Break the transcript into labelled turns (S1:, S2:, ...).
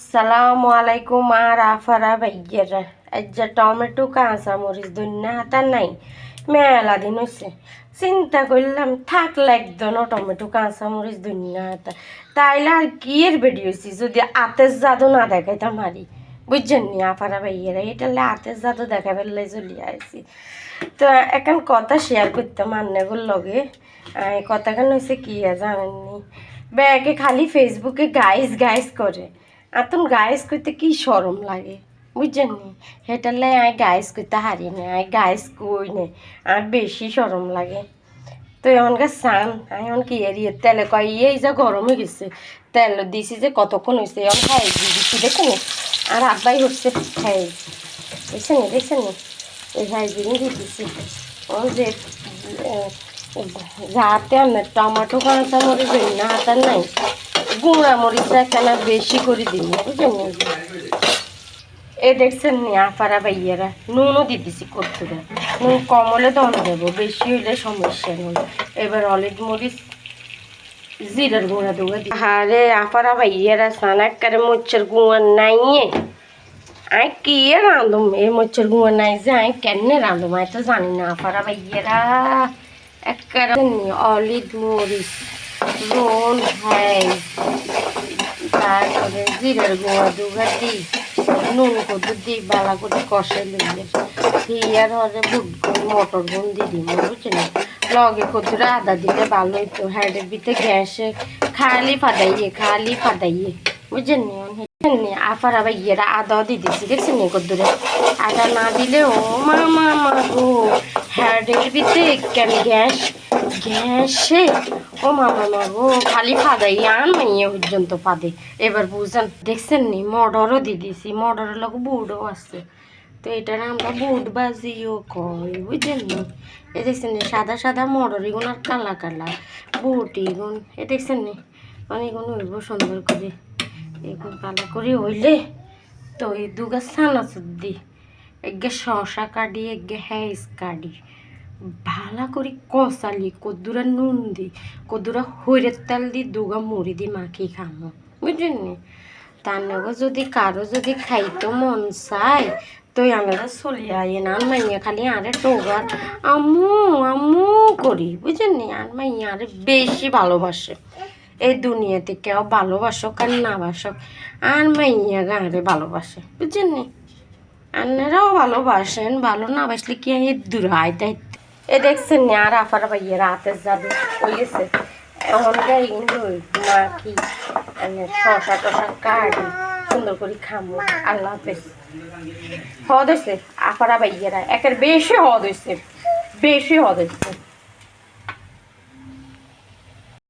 S1: আসসালামু আলাইকুম আর আফারা ভাইয়েরা। যে টমেটো কাঁচামরিচ ধনিয়া হাতা নাই মেলা দিন হয়েছে, চিন্তা করলাম থাকলে একদমও টমেটো কাঁচামরিচ ধনিয়া হাতা তাইলে আর কি এর বেডি হয়েছি যদি আতের জাদু না দেখাইতাম হারি। বুঝছেন নি আফারা ভাইয়েরা, এটালে আতের জাদু দেখা ফেললে চলে আসছি। তো এখন কথা শেয়ার করতাম আন্নাগুর লগে। কথাখান হয়েছে কি জানেননি, ব্যাগে খালি ফেসবুকে গাইস গাইস করে। আতন গাইস করতে কি শরম লাগে বুঝছেন নি, হেটালে আই গাইস করতে হারি না, আই গাইস কই নে আর বেশি শরম লাগে। তো এমনকার সান এখন কি এরিয়ে তেলে কয় এই যে গরম হয়ে গেছে, তেল দিছি যে কতক্ষণ হয়েছে এখন খাই দিচ্ছি দেখুন। আর আব্বাই হচ্ছে খাই দেখছেন নি দেখছেন নি, এই খাই দিয়ে দিতেছি ও যে যাতে আপনার টমেটো কাঁচা মরিচ না হাতার নাই গুঁড়া মরিচটা কেন বেশি করে দিন বুঝলেন। এ দেখছেন নি আফারা ভাইয়ারা নুনও দিতেছি করতে দেয়, নুন কম হলে দম দেবো, বেশি হইলে সমস্যা নেই। এবার হলুদ মরিচ জিরার গুঁড়া দেবো। আরে আফারা ভাইয়ারা সানাকারে মোচ্ছের গুঁড়া নাইয়ে আই কি রাঁধুম, এই মোচ্ছের গুঁড়া নাই যে আই কেন রাঁধুম আই তো জানি না আফারা ভাইয়ারা। একবারে হলুদ মরিচ রোল হাই তারপরে জিরার গুঁড়া দুগা দিই নুন কদু দিই বালা করে কষে লইলে হিয়ার হরে বুট গুণ মটর গুণ দিয়ে দিই বুঝছেন, লগে কদুরে আদা দিলে ভালো হইতো। হ্যাডের ভিতরে গ্যাসে খালি ফাদাইয়ে বুঝছেন নি আফার আবার ইয়েরা আদাও দিয়ে দিচ্ছি দেখছেন নি কদুরে আদা না দিলে ও মা গো হ্যাডের ভিতরে কেন গ্যাসে ও মা গো খালি ফাদাই আন মাইয়ে পর্যন্ত ফাদে। এবার বুঝছেন দেখছেন নি মটরও দিয়ে দিছি, মটরের লোক বুটও আছে, তো এটার আমরা বুট বাজিও কই বুঝছেন নি। এ দেখছেন নি সাদা সাদা মটর এগুন আর কালা কালা বুট এগুন এ দেখছেন নি অনেকগুণ হইব সুন্দর করে এগুন কালো করে হইলে তো এই দুগা সানাচুর দি এগে শশা কাটি এগে হ্যাঁস কাটি ভালা করে কষালি কদ্দুরা নুন দি কদ্দুরা হইরের তেল দি দুগা মুড়ি দি মাখি খামো বুঝলেন নি। তার নাগো যদি কারো যদি খাইতো মন চাই তো আমরা চলি আইন আর মাইয়া খালি আরে টোগার আম্মু আম্মু করি বুঝলেন নি। আর মাইয়া আরে বেশি ভালোবাসে এই দুনিয়াতে, কেউ ভালোবাসক আর না বাসক আর মাইয়া গাঁরে ভালোবাসে বুঝছেন নি। আপনারাও ভালোবাসেন, ভালো না বাসলে কি দূর হয় তাই। এ দেখছেন নি আর আফার ভাইয়ের হাতের জাদু হয়ে গেছে এমনটাই কিন্তু মাখি শশা টশা কাটি সুন্দর করে খামো। আল্লাহ হাফেজ। হদ হয়েছে আফারা ভাইয়েরা একের বেশি হদ হয়েছে, বেশি হদ হয়েছে।